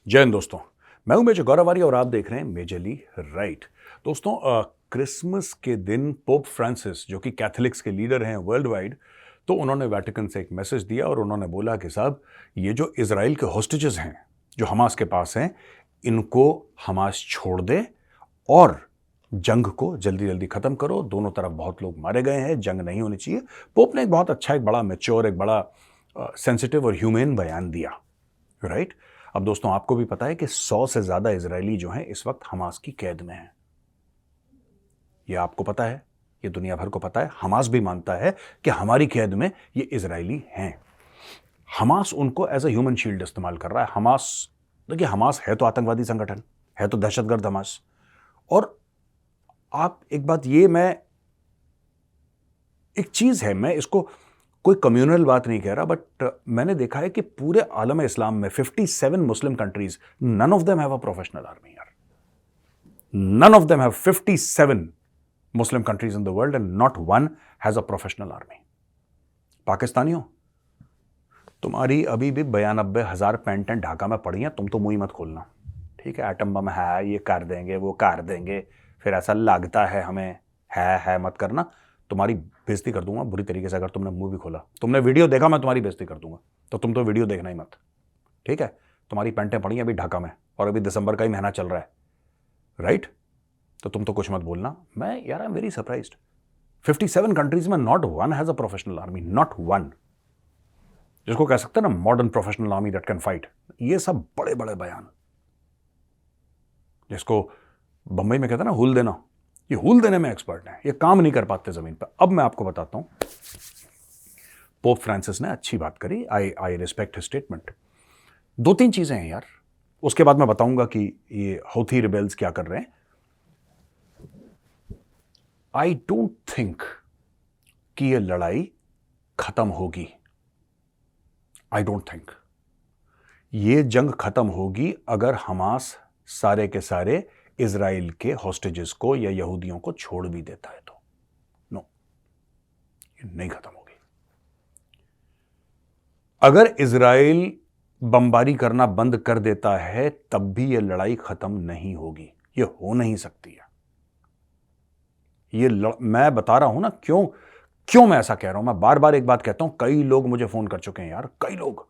जय हिंद दोस्तों। मैं हूं मेजर गौरवारी और आप देख रहे हैं मेजरली राइट। दोस्तों, क्रिसमस के दिन पोप फ्रांसिस जो कि कैथोलिक्स के लीडर हैं वर्ल्ड वाइड, तो उन्होंने वेटिकन से एक मैसेज दिया और उन्होंने बोला कि साहब, ये जो इजराइल के हॉस्टेजेस हैं जो हमास के पास हैं, इनको हमास छोड़ दे और जंग को जल्दी जल्दी खत्म करो। दोनों तरफ बहुत लोग मारे गए हैं, जंग नहीं होनी चाहिए। पोप ने एक बहुत अच्छा, एक बड़ा मैच्योर, एक बड़ा सेंसिटिव और ह्यूमेन बयान दिया, राइट। अब दोस्तों, आपको भी पता है कि 100 से ज्यादा इजरायली जो हैं इस वक्त हमास की कैद में हैं। यह आपको पता है, यह दुनिया भर को पता है। हमास भी मानता है कि हमारी कैद में ये इजरायली हैं। हमास उनको एज अ ह्यूमन शील्ड इस्तेमाल कर रहा है। हमास, देखिए, हमास है तो आतंकवादी संगठन, है तो दहशतगर्द हमास। और आप एक बात, ये मैं एक चीज है, मैं इसको कोई कम्युनल बात नहीं कह रहा, बट मैंने देखा है कि पूरे आलम इस्लाम में 57 Muslim countries, none of them have a professional army यार। None of them have 57 Muslim countries in the world and not one has a professional army. पाकिस्तानियों, तुम्हारी अभी भी 92,000 पेंटें ढाका में पड़ी हैं, तुम तो मुंह ही मत खोलना, ठीक है। एटम बम है, ये कर देंगे, वो कर देंगे, फिर ऐसा लगता है हमें, है मत करना। तुम्हारी बेइज्जती कर दूंगा बुरी तरीके से अगर तुमने मुंह भी खोला। तुमने वीडियो देखा, मैं तुम्हारी बेइज्जती कर दूंगा, तो तुम तो वीडियो देखना ही मत, ठीक है। तुम्हारी पेंटें पड़ी हैं अभी ढाका में और अभी दिसंबर का ही महीना चल रहा है, राइट। तो तुम तो कुछ मत बोलना। मैं यार, I am very surprised. 57 countries में not one has a professional army, not one, जिसको कह सकते हैं ना modern professional army that can fight. ये सब बड़े बड़े बयान, जिसको बंबई में कहते हैं ना हुल देना, ये हुल देने में एक्सपर्ट हैं, ये काम नहीं कर पाते जमीन पर। अब मैं आपको बताता हूं, पोप फ्रांसिस ने अच्छी बात करी, आई रिस्पेक्ट हिज स्टेटमेंट। 2-3 चीजें हैं यार, उसके बाद मैं बताऊंगा कि ये हौथी रिबेल्स क्या कर रहे हैं। आई डोंट थिंक कि ये लड़ाई खत्म होगी। आई डोंट थिंक ये जंग खत्म होगी अगर हमास सारे के सारे इजराइल के हॉस्टेजेस को या यहूदियों को छोड़ भी देता है तो। नो, ये नहीं खत्म होगी। अगर इजराइल बमबारी करना बंद कर देता है तब भी यह लड़ाई खत्म नहीं होगी, यह हो नहीं सकती है। मैं बता रहा हूं ना, क्यों मैं ऐसा कह रहा हूं। मैं बार बार एक बात कहता हूं, कई लोग मुझे फोन कर चुके हैं यार, कई लोग,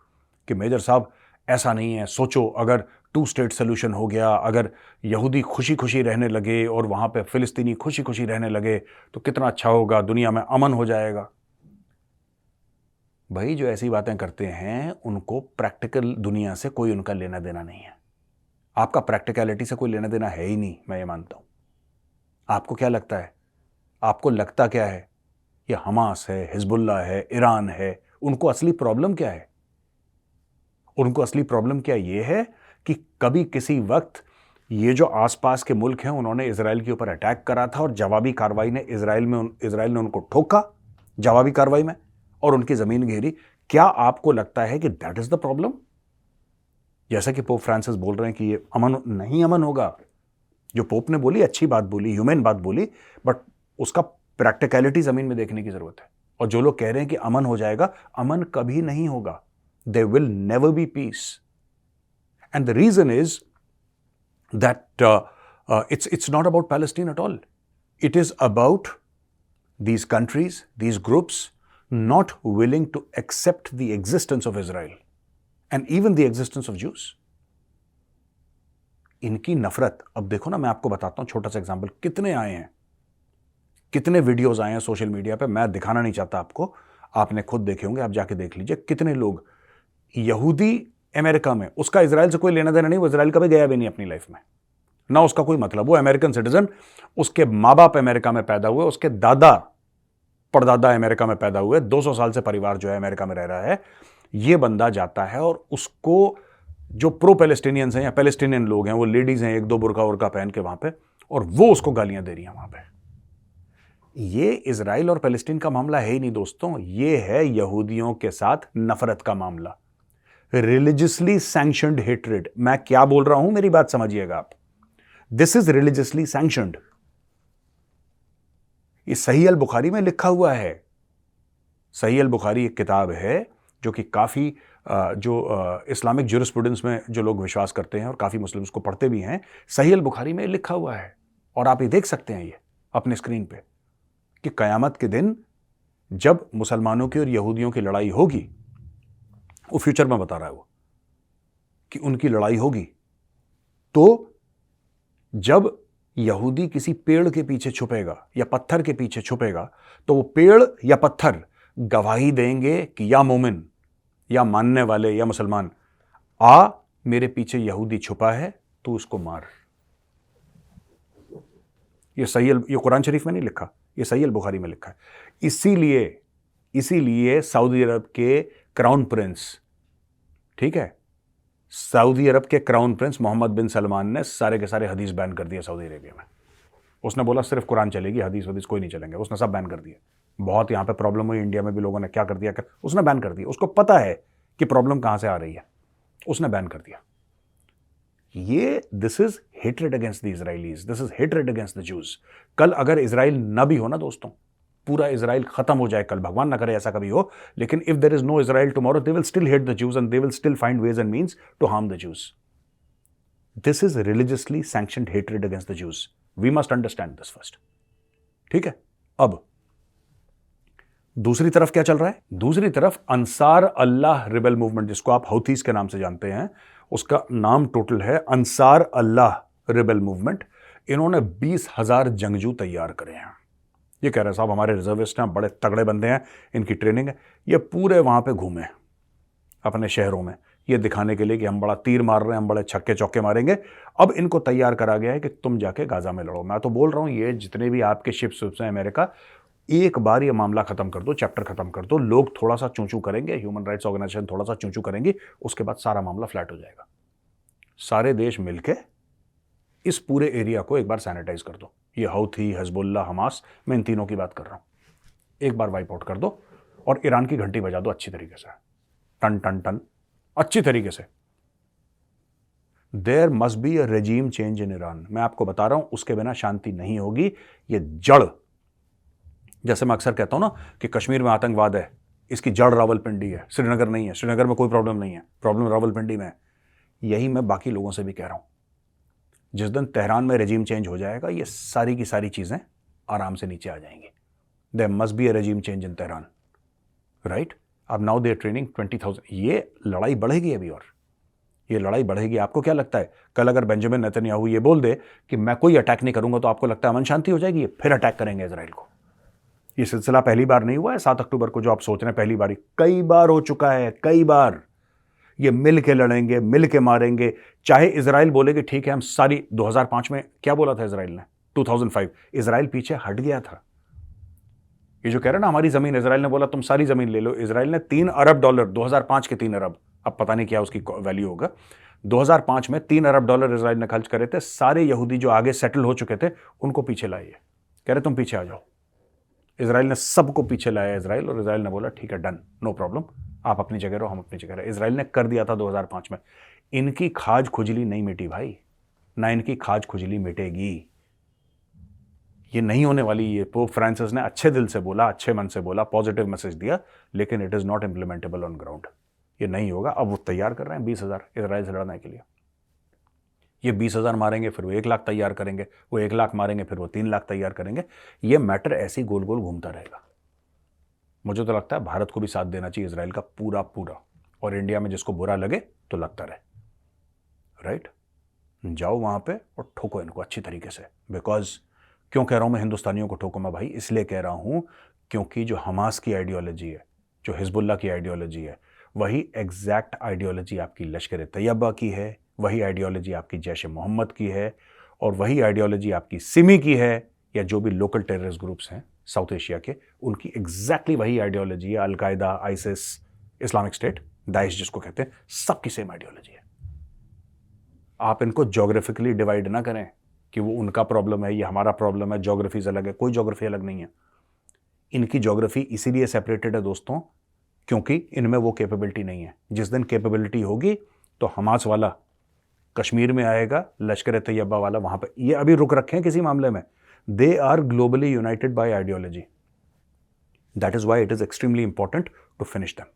कि मेजर साहब ऐसा नहीं है, सोचो अगर 2 स्टेट सोल्यूशन हो गया, अगर यहूदी खुशी खुशी रहने लगे और वहां पे फिलिस्तीनी खुशी खुशी रहने लगे तो कितना अच्छा होगा, दुनिया में अमन हो जाएगा। भाई, जो ऐसी बातें करते हैं उनको प्रैक्टिकल दुनिया से कोई उनका लेना देना नहीं है। आपका प्रैक्टिकलिटी से कोई लेना देना है ही नहीं, मैं ये मानता हूं। आपको क्या लगता है? आपको लगता क्या है? ये हमास है, हिजबुल्ला है, ईरान है, उनको असली प्रॉब्लम क्या है? उनको असली प्रॉब्लम क्या ये है कि कभी किसी वक्त ये जो आसपास के मुल्क हैं उन्होंने इजराइल के ऊपर अटैक करा था और जवाबी कार्रवाई ने इजराइल ने उनको ठोका जवाबी कार्रवाई में और उनकी जमीन घेरी। क्या आपको लगता है कि दैट इज द प्रॉब्लम? जैसा कि पोप फ्रांसिस बोल रहे हैं कि ये अमन होगा। जो पोप ने बोली, अच्छी बात बोली, ह्यूमन बात बोली, बट उसका प्रैक्टिकलिटी जमीन में देखने की जरूरत है। और जो लोग कह रहे हैं कि अमन हो जाएगा, अमन कभी नहीं होगा। There will never be peace. And the reason is that it's not about Palestine at all. It is about these countries, these groups not willing to accept the existence of Israel and even the existence of Jews. इनकी नफरत, अब देखो ना, मैं आपको बताता हूं छोटा सा एग्जांपल। कितने आए हैं, कितने वीडियोस आए हैं सोशल मीडिया पे, मैं दिखाना नहीं चाहता आपको, आपने खुद देखे होंगे, आप जाके देख लीजिए। कितने लोग, यहूदी अमेरिका में, उसका इजराइल से कोई लेना देना नहीं, वो इजराइल कभी गया भी नहीं अपनी लाइफ में, ना उसका कोई मतलब, वो अमेरिकन सिटीजन, उसके माँ बाप अमेरिका में पैदा हुए, उसके दादा परदादा अमेरिका में पैदा हुए, 200 साल से परिवार जो है अमेरिका में रह रहा है। ये बंदा जाता है और उसको जो प्रो पैलेस्टीनियंस हैं या पैलेस्टीनियन लोग हैं, वो लेडीज हैं 1-2 बुर्का उर्का पहन के वहां पे, और वो उसको गालियां दे रही हैं वहां पे। ये इजराइल और पैलेस्टीन का मामला है ही नहीं दोस्तों, ये है यहूदियों के साथ नफरत का मामला, रिलीजियसली सैंक्शनड हेट्रेड। मैं क्या बोल रहा हूं, मेरी बात समझिएगा आप। This is religiously sanctioned. ये सही अल बुखारी में लिखा हुआ है। सही अल बुखारी एक किताब है जो कि काफी जो इस्लामिक ज्यूरिस्प्रूडेंस में जो लोग विश्वास करते हैं और काफ़ी मुस्लिम्स को पढ़ते भी हैं, सही अल बुखारी में लिखा हुआ है और आप ये देख सकते हैं ये अपने स्क्रीन पे कि क़यामत के दिन जब मुसलमानों की और यहूदियों की लड़ाई होगी, वो फ्यूचर में बता रहा है वो कि उनकी लड़ाई होगी, तो जब यहूदी किसी पेड़ के पीछे छुपेगा या पत्थर के पीछे छुपेगा, तो वो पेड़ या पत्थर गवाही देंगे कि या मोमिन, या मानने वाले, या मुसलमान, आ मेरे पीछे यहूदी छुपा है, तू उसको मार। ये कुरान शरीफ में नहीं लिखा, ये सही अल बुखारी में लिखा है। इसीलिए सऊदी अरब के क्राउन प्रिंस, ठीक है, सऊदी अरब के क्राउन प्रिंस मोहम्मद बिन सलमान ने सारे के सारे हदीस बैन कर दिए सऊदी अरेबिया में। उसने बोला सिर्फ कुरान चलेगी, हदीस कोई नहीं चलेंगे, उसने सब बैन कर दिए। बहुत यहां पे प्रॉब्लम हुई, इंडिया में भी लोगों ने क्या कर दिया, उसने बैन कर दिया। उसको पता है कि प्रॉब्लम कहां से आ रही है, उसने बैन कर दिया। This is hatred against the Israelis, this is hatred against the Jews. कल अगर इजराइल ना भी हो ना दोस्तों, पूरा इजराइल खत्म हो जाए कल, भगवान ना करे ऐसा कभी हो, लेकिन if there is no Israel tomorrow, they will still hate the Jews and they will still find ways and means to harm the Jews. This is religiously sanctioned hatred against the Jews. We must understand this first, ठीक है। अब दूसरी तरफ क्या चल रहा है? दूसरी तरफ अंसार अल्लाह रिबेल मूवमेंट, जिसको आप हौथीज के नाम से जानते हैं, उसका नाम टोटल है अंसार अल्लाह रिबेल मूवमेंट। इन्होंने 20,000 जंगजू तैयार करे हैं। ये कह रहे हैं साहब हमारे रिजर्विस्ट हैं, बड़े तगड़े बंदे हैं, इनकी ट्रेनिंग है। ये पूरे वहां पे घूमे अपने शहरों में, ये दिखाने के लिए कि हम बड़ा तीर मार रहे हैं, हम बड़े छक्के चौके मारेंगे। अब इनको तैयार करा गया है कि तुम जाके गाजा में लड़ो। मैं तो बोल रहा हूं, ये जितने भी आपके शिप्स हैं अमेरिका, एक बार ये मामला खत्म कर दो, चैप्टर खत्म कर दो, लोग थोड़ा सा चूंचू करेंगे, ह्यूमन राइट्स ऑर्गेनाइजेशन थोड़ा सा चूंचू करेंगी, उसके बाद सारा मामला फ्लैट हो जाएगा। सारे देश मिलके इस पूरे एरिया को एक बार सैनिटाइज कर दो। ये हौथी, हिजबुल्लाह, हमास, मैं इन तीनों की बात कर रहा हूं। एक बार वाइप आउट कर दो और ईरान की घंटी बजा दो अच्छी तरीके से, टन टन टन, अच्छी तरीके से। There must be a regime change in Iran. मैं आपको बता रहा हूं, उसके बिना शांति नहीं होगी। ये जड़, जैसे मैं अक्सर कहता हूं ना कि कश्मीर में आतंकवाद है, इसकी जड़ रावलपिंडी है, श्रीनगर नहीं है। श्रीनगर में कोई प्रॉब्लम नहीं है, प्रॉब्लम रावलपिंडी में है। यही मैं बाकी लोगों से भी कह रहा हूं। जिस दिन तेहरान में रेजीम चेंज हो जाएगा, ये सारी की सारी चीजें आराम से नीचे आ जाएंगी। There must be a regime change in Tehran, right. अब नाउ दे आर ट्रेनिंग 20,000। ये लड़ाई बढ़ेगी अभी, और ये लड़ाई बढ़ेगी। आपको क्या लगता है, कल अगर बेंजामिन नेतन्याहू ये बोल दे कि मैं कोई अटैक नहीं करूंगा, तो आपको लगता है अमन शांति हो जाएगी? ये फिर अटैक करेंगे इसराइल को। ये सिलसिला पहली बार नहीं हुआ है 7 अक्टूबर को जो आप सोच रहे हैं पहली बार, कई बार हो चुका है, कई बार। ये मिल के लड़ेंगे, मिल के मारेंगे। चाहे इजराइल बोले कि ठीक है हम सारी, 2005 में क्या बोला था इजराइल ने, 2005 इजराइल पीछे हट गया था। ये जो कह रहे ना हमारी जमीन, इजराइल ने बोला तुम सारी जमीन ले लो। इजराइल ने $3 अरब, 2005 के 3 अरब, अब पता नहीं क्या उसकी वैल्यू होगा, 2005 में $3 अरब इजराइल ने खर्च करे थे। सारे यहूदी जो आगे सेटल हो चुके थे उनको पीछे लाइए, कह रहे तुम पीछे आ जाओ। इजराइल ने सबको पीछे लाया इजराइल, और इजराइल ने बोला ठीक है डन, नो प्रॉब्लम, आप अपनी जगह रहो, हम अपनी जगह रहे। इजराइल ने कर दिया था 2005 में। इनकी खाज खुजली नहीं मिटी भाई, ना इनकी खाज खुजली मिटेगी। ये नहीं होने वाली। ये पोप फ्रांसिस ने अच्छे दिल से बोला, अच्छे मन से बोला, पॉजिटिव मैसेज दिया, लेकिन it is not implementable on ground. ये नहीं होगा। अब वो तैयार कर रहे हैं 20,000 इजराइल से लड़ने के लिए। ये 20,000 मारेंगे, फिर वो 1 लाख तैयार करेंगे, वो 1 लाख मारेंगे, फिर वो 3 लाख तैयार करेंगे। ये मैटर ऐसे ही गोल गोल घूमता रहेगा। मुझे तो लगता है भारत को भी साथ देना चाहिए इजराइल का पूरा पूरा, और इंडिया में जिसको बुरा लगे तो लगता रहे, राइट। जाओ वहां पे और ठोको इनको अच्छी तरीके से। बिकॉज क्यों कह रहा हूं मैं हिंदुस्तानियों को ठोको मैं भाई, इसलिए कह रहा हूं क्योंकि जो हमास की आइडियोलॉजी है, जो हिजबुल्लाह की आइडियोलॉजी है, वही एग्जैक्ट आइडियोलॉजी आपकी लश्कर तैयबा की है, वही आइडियोलॉजी आपकी जैश मोहम्मद की है, और वही आइडियोलॉजी आपकी सिमी की है, या जो भी लोकल टेररिस्ट ग्रुप्स हैं साउथ एशिया के, उनकी एग्जैक्टली वही आइडियोलॉजी है। Al Qaeda, ISIS, Islamic state, Daesh जिसको कहते हैं, सबकी सेम आइडियोलॉजी है। आप इनको ज्योग्राफिकली डिवाइड ना करें कि वो उनका प्रॉब्लम है, ये हमारा प्रॉब्लम है, ज्योग्राफीज अलग है। कोई ज्योग्राफी अलग नहीं है। इनकी ज्योग्राफी इसीलिए सेपरेटेड है दोस्तों, क्योंकि इनमें वो कैपेबिलिटी नहीं है। जिस दिन कैपेबिलिटी होगी तो हमास वाला कश्मीर में आएगा, लश्कर तैयबा वाला वहां पर। ये अभी रुक रखे हैं किसी मामले में। They are globally united by ideology. That is why it is extremely important to finish them.